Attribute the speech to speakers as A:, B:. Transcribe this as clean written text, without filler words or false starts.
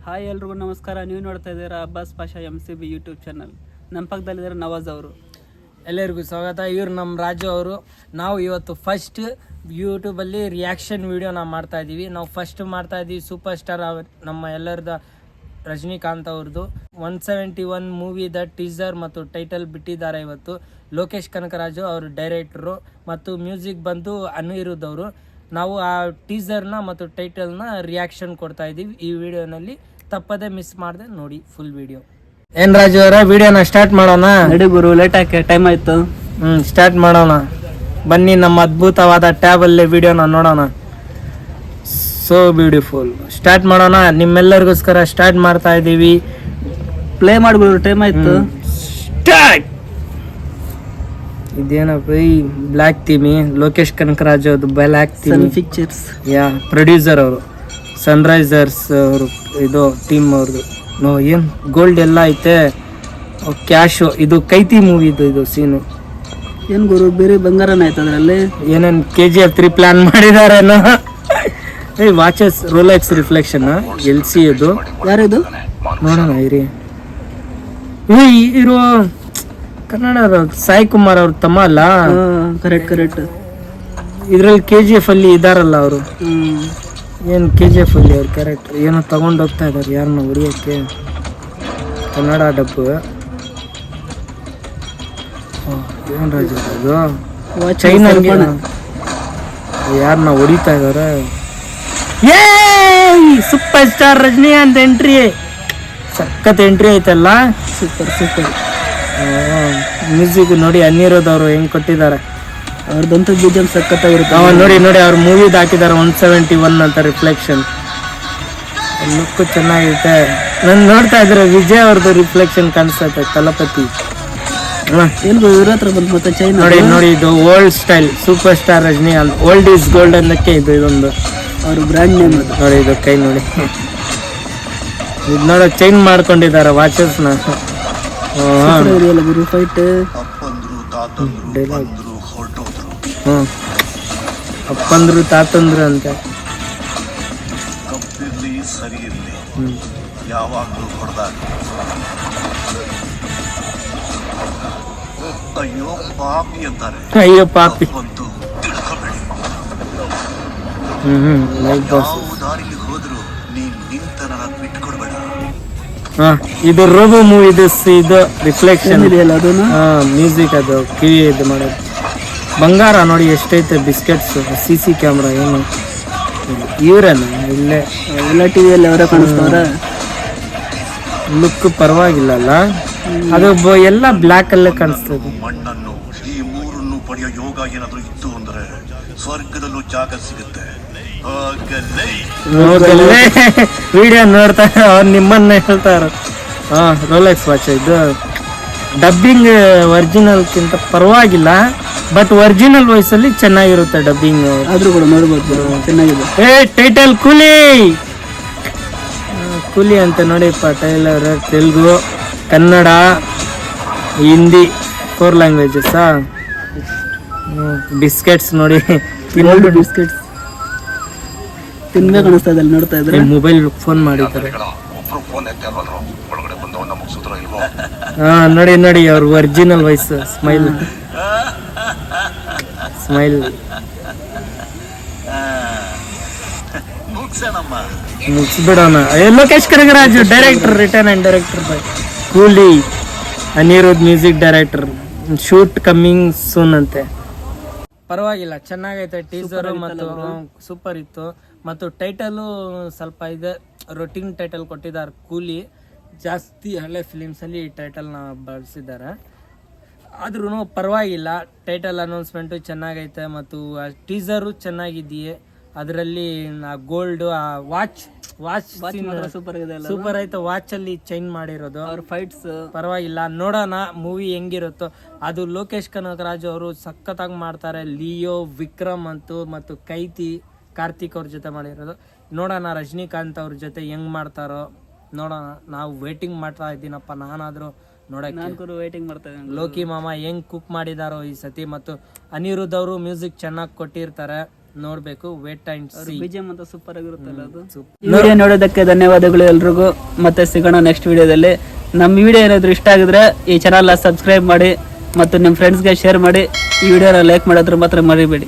A: Hi ಎಲ್ರಿಗೂ ನಮಸ್ಕಾರ. ನೀವು ನೋಡ್ತಾ ಇದ್ದೀರಾ Abbas Pasha MCB YouTube channel. ನಮ್ಮ ಪಕ್ಕದಲ್ಲಿದ್ದಾರೆ ನವಾಜ್ ಅವರು.
B: ಎಲ್ಲರಿಗೂ ಸ್ವಾಗತ. ಇವ್ರು ನಮ್ಮ ರಾಜು ಅವರು. ನಾವು ಇವತ್ತು ಫಸ್ಟ್ ಯೂಟ್ಯೂಬಲ್ಲಿ ರಿಯಾಕ್ಷನ್ ವೀಡಿಯೋನ ಮಾಡ್ತಾ ಇದ್ದೀವಿ. ನಾವು ಫಸ್ಟ್ ಮಾಡ್ತಾ ಇದ್ದೀವಿ ಸೂಪರ್ ಸ್ಟಾರ್ ನಮ್ಮ ಎಲ್ಲರದ ರಜನಿಕಾಂತ್ ಅವ್ರದ್ದು 171 ಮೂವಿದ ಟೀಸರ್ ಮತ್ತು ಟೈಟಲ್ ಬಿಟ್ಟಿದ್ದಾರೆ. ಇವತ್ತು ಲೋಕೇಶ್ ಕನಕರಾಜು ಅವರು ಡೈರೆಕ್ಟ್ರು ಮತ್ತು ಮ್ಯೂಸಿಕ್ ಬಂದು ಅನಿರುದ್ಧ್ ಅವರು. ನಾವು ಆ ಟೀಸರ್ನ ಮತ್ತು ಟೈಟಲ್ನ ರಿಯಾಕ್ಷನ್ ಕೊಡ್ತಾ ಇದ್ದೀವಿ ಈ ವಿಡಿಯೋನಲ್ಲಿ. ತಪ್ಪದೆ ಮಿಸ್ ಮಾಡದೆ ನೋಡಿ ಫುಲ್ ವಿಡಿಯೋ. ಏನ್ ರಾಜು ಅವರ ವಿಡಿಯೋನ ಸ್ಟಾರ್ಟ್ ಮಾಡೋಣ?
A: ನಡಿ ಗುರು, ಲೇಟ್ ಆಕೆ ಟೈಮ್ ಆಯ್ತು.
B: ಸ್ಟಾರ್ಟ್ ಮಾಡೋಣ ಬನ್ನಿ. ನಮ್ಮ ಅದ್ಭುತವಾದ ಟ್ಯಾಬ್ ಅಲ್ಲಿ ವಿಡಿಯೋನ ನೋಡೋಣ. So beautiful. ಸ್ಟಾರ್ಟ್ ಮಾಡೋಣ. ನಿಮ್ಮೆಲ್ಲರಿಗೋಸ್ಕರ ಸ್ಟಾರ್ಟ್ ಮಾಡ್ತಾ ಇದ್ದೀವಿ.
A: ಪ್ಲೇ ಮಾಡ್ಬಿಡು, ಟೈಮ್ ಆಯ್ತು.
B: ಸ್ಟಾರ್ಟ್. ಇದೇನಪ್ಪ ಈ ಬ್ಲ್ಯಾಕ್ ಥೀಮಿ? ಲೋಕೇಶ್ ಕನಕರಾಜ್ ಅವ್ರದ್ದು ಬ್ಲ್ಯಾಕ್ ಥೀಮ್
A: ಪಿಕ್ಚರ್ಸ್.
B: ಯಾ ಪ್ರೊಡ್ಯೂಸರ್ ಅವರು, ಸನ್ರೈಸರ್ಸ್ ಅವರು, ಇದು ಟೀಮ್ ಅವ್ರದ್ದು. ನೋ ಏನ್ ಗೋಲ್ಡ್ ಎಲ್ಲ ಐತೆ, ಕ್ಯಾಶು. ಇದು ಕೈತಿ ಮೂವಿದು ಇದು ಸೀನು.
A: ಏನ್ ಗುರು, ಬೇರೆ ಬಂಗಾರನ ಆಯ್ತು ಅದ್ರಲ್ಲಿ.
B: ಏನೇನ್ KGF 3 ಪ್ಲಾನ್ ಮಾಡಿದಾರೇನೋ. ವಾಚಸ್ ರೋಲೆಕ್ಸ್ ರಿಫ್ಲೆಕ್ಷನ್ LC ಇದು.
A: ಯಾರಿದು
B: ನೋಡೋಣ ಇರಿ. ಇರೋ ಕನ್ನಡ ಸಾಯಿ ಕುಮಾರ್ ಅವ್ರ ತಮ್ಮ ಅಲ್ಲ?
A: ಕರೆಕ್ಟ್.
B: ಇದ್ರಲ್ಲಿ KGF ಅಲ್ಲಿ ಇದಾರಲ್ಲ ಅವರು. ಏನ್ KGF ಅಲ್ಲಿ ಅವ್ರ ಕ್ಯಾರೆಕ್ಟರ್ ಏನೋ ತಗೊಂಡ್ ಹೋಗ್ತಾ ಇದಾರೆ ಯಾರನ್ನ ಹೊಡಿಯಕ್ಕೆ. ಕನ್ನಡ ಡಬ್ಬು. ಏನ್ ರಾಜ ಅದು? ಚೈನಾ ಯಾರನ್ನ ಹೊಡಿತಾ ಇದಾರೆ? Super star Rajinikanth entry. ಸಖತ್ ಎಂಟ್ರಿ ಐತಲ್ಲ. ಸೂಪರ್. ಮ್ಯೂಸಿಕ್ ನೋಡಿ ಅನಿರುದ್ಧ್ ಅವರು ಹೆಂಗ್ ಕೊಟ್ಟಿದ್ದಾರೆ.
A: ಅವ್ರದಂತೂ BGM ಸಖತ್ತಾಗಿರುತ್ತೆ.
B: ನೋಡಿ ಅವ್ರ ಮೂವಿದ್ ಹಾಕಿದ್ದಾರೆ 171 ಅಂತ ರಿಫ್ಲೆಕ್ಷನ್. ಲುಕ್ ಚೆನ್ನಾಗಿರುತ್ತೆ. ನನ್ ನೋಡ್ತಾ ಇದ್ರೆ ವಿಜಯ್ ಅವ್ರದ್ದು ರಿಫ್ಲೆಕ್ಷನ್ ಕಾಣಿಸ್ತೈತೆ. ತಲಪತಿ
A: ಏನ್ ಇವ್ರ ಹತ್ರ ಬಂತು ಮತ್ತೆ ಚೈನಾ.
B: ನೋಡಿ ಇದು old style super star Rajinikanth. Old is gold ಅನ್ನಕ್ಕೆ ಇದೊಂದು
A: ಅವ್ರ ಬ್ರ್ಯಾಂಡ್ ನೇಮ್.
B: ನೋಡಿ ಇದು ಕೈ ನೋಡಿ. ಇದು ನೋಡ ಚೈನ್ ಮಾಡ್ಕೊಂಡಿದ್ದಾರೆ ವಾಚಸ್ ನ.
A: ಗುರು ಫೈಟ್.
B: ಅಪ್ಪಂದ್ರು ತಾತಂದ್ರು ಅಂತ. ಅಯ್ಯೋ ಪಾಪಿ. ಇದು ರೋಬೋ ಮೂವಿ. ಇದು ರಿಫ್ಲೆಕ್ಷನ್ ಮ್ಯೂಸಿಕ್. ಅದು ಕಿವಿ ಇದು ಮಾಡೋದು. ಬಂಗಾರ ನೋಡಿ ಎಷ್ಟೈತೆ. Biscuits, CC camera. ಏನು ಇವ್ರೇನ ಇಲ್ಲೇ
A: ಎಲ್ಲ ಟಿವಿಯಲ್ಲಿ ಅವರೇ ಕಾಣಿಸ್ತವ್ರ.
B: ಲುಕ್ ಪರವಾಗಿಲ್ಲ ಅಲ್ಲ. ಅದು ಎಲ್ಲ ಬ್ಲ್ಯಾಕ್ ಅಲ್ಲೇ ಕಾಣಿಸ್ತದೆ.
C: ಮಣ್ಣನ್ನು ಈ ಮೂರನ್ನು ಪಡೆಯೋ ಯೋಗ ಏನಾದ್ರೂ ಇತ್ತು ಅಂದ್ರೆ ಸ್ವರ್ಗದಲ್ಲೂ ಜಾಗ ಸಿಗುತ್ತೆ.
B: ವಿಡಿಯೋ ನೋಡ್ತಾ ಅವ್ರು ನಿಮ್ಮನ್ನ ಹೇಳ್ತಾರ. Rolex watch. ಇದು ಡಬ್ಬಿಂಗ್ ಒರಿಜಿನಲ್ಗಿಂತ ಪರವಾಗಿಲ್ಲ, ಬಟ್ ಒರಿಜಿನಲ್ ವಾಯ್ಸ್ ಅಲ್ಲಿ ಚೆನ್ನಾಗಿರುತ್ತೆ ಡಬ್ಬಿಂಗ್.
A: ಆದ್ರೂ ಕೂಡ ನೋಡ್ಬೋದು ಚೆನ್ನಾಗಿದೆ.
B: ಟೈಟಲ್ ಕೂಲಿ ಅಂತ ನೋಡಿಪ್ಪ. Trailer Telugu, Kannada, Hindi 4 languages. Biscuits ನೋಡಿ.
A: ಬಿಸ್ಕೆಟ್ಸ್ ತಿನ್ಬೇಕು ಅನಿಸ್ತಾ ಇದೆ ನೋಡ್ತಾ ಇದ್ರೆ.
B: ಮೊಬೈಲ್ ಫೋನ್ ಮಾಡಿದ್ದಾರೆ. ನೋಡಿ ಅವ್ರ ಒರಿಜಿನಲ್ ವಾಯ್ಸ್. ಸ್ಮೈಲ್ ಮುಗಿಸ್ಬಿಡೋಣ. Lokesh Kanagaraj director, return and director by Coolie. Anirudh music director. Shoot coming soon ಅಂತೆ. ಪರವಾಗಿಲ್ಲ, ಚೆನ್ನಾಗೈತೆ ಟೀಸರ್ ಮತ್ತು ಸೂಪರ್ ಇತ್ತು. ಮತ್ತು ಟೈಟಲು ಸ್ವಲ್ಪ ಇದೆ, ರೊಟೀನ್ ಟೈಟಲ್ ಕೊಟ್ಟಿದ್ದಾರೆ. ಕೂಲಿ ಜಾಸ್ತಿ ಹಳೆ ಫಿಲಿಮ್ಸಲ್ಲಿ ಈ ಟೈಟಲ್ನ ಬಳಸಿದ್ದಾರೆ. ಆದ್ರೂ ಪರವಾಗಿಲ್ಲ. ಟೈಟಲ್ ಅನೌನ್ಸ್ಮೆಂಟು ಚೆನ್ನಾಗೈತೆ ಮತ್ತು ಟೀಸರು ಚೆನ್ನಾಗಿದೆಯೇ. ಅದರಲ್ಲಿ ಗೋಲ್ಡ್ ವಾಚ್ ಸೂಪರ್ ಐತೆ. ವಾಚ್ ಅಲ್ಲಿ ಚೇಂಜ್ ಮಾಡಿರೋದು.
A: ಅವ್ರ ಫೈಟ್ಸ್
B: ಪರವಾಗಿಲ್ಲ. ನೋಡೋಣ ಮೂವಿ ಹೆಂಗಿರುತ್ತೋ. ಅದು ಲೋಕೇಶ್ ಕನಕರಾಜು ಅವರು ಸಖತ್ತಾಗಿ ಮಾಡ್ತಾರೆ. ಲಿಯೋ, ವಿಕ್ರಮ್ ಅಂತೂ ಮತ್ತು ಕೈತಿ, ಕಾರ್ತಿಕ್ ಅವ್ರ ಜೊತೆ ಮಾಡಿರೋದು. ನೋಡೋಣ ರಜನಿಕಾಂತ್ ಅವ್ರ ಜೊತೆ ಹೆಂಗ್ ಮಾಡ್ತಾರೋ ನೋಡೋಣ. ನಾವು ವೇಟಿಂಗ್ ಮಾಡ್ತಾ ಇದ್ದೀನಪ್ಪ. ನಾನಾದ್ರೂ ನೋಡಕ್ಕೆ
A: ವೇಟಿಂಗ್ ಮಾಡ್ತಾ ಇದ್ದೀನಿ.
B: ಲೋಕಿ ಮಾಮ ಹೆಂಗ್ ಕುಕ್ ಮಾಡಿದಾರೋ ಈ ಸತಿ. ಮತ್ತು ಅನಿರುದ್ಧ್ ಅವರು ಮ್ಯೂಸಿಕ್ ಚೆನ್ನಾಗಿ ಕೊಟ್ಟಿರ್ತಾರೆ. ನೋಡ್ಬೇಕು, ವೇಟ್ ಅಂಡ್ ಸಿ.
A: BGM ಅಂತ ಸೂಪರ್ ಆಗಿರುತ್ತಲ್ಲ ಅದು. ಈ ವಿಡಿಯೋ ನೋಡೋದಕ್ಕೆ ಧನ್ಯವಾದಗಳು ಎಲ್ರಿಗೂ. ಮತ್ತೆ ಸಿಗೋಣ ನೆಕ್ಸ್ಟ್ ವಿಡಿಯೋದಲ್ಲಿ. ನಮ್ಮ ವಿಡಿಯೋ ಏನಾದ್ರು ಇಷ್ಟ ಆಗಿದ್ರೆ ಈ ಚಾನಲ್ನ ಸಬ್ಸ್ಕ್ರೈಬ್ ಮಾಡಿ ಮತ್ತು ನಿಮ್ಮ ಫ್ರೆಂಡ್ಸ್ಗೆ ಶೇರ್ ಮಾಡಿ. ಈ ವಿಡಿಯೋನ ಲೈಕ್ ಮಾಡೋದ್ರ ಮಾತ್ರ ಮರಿಬೇಡಿ.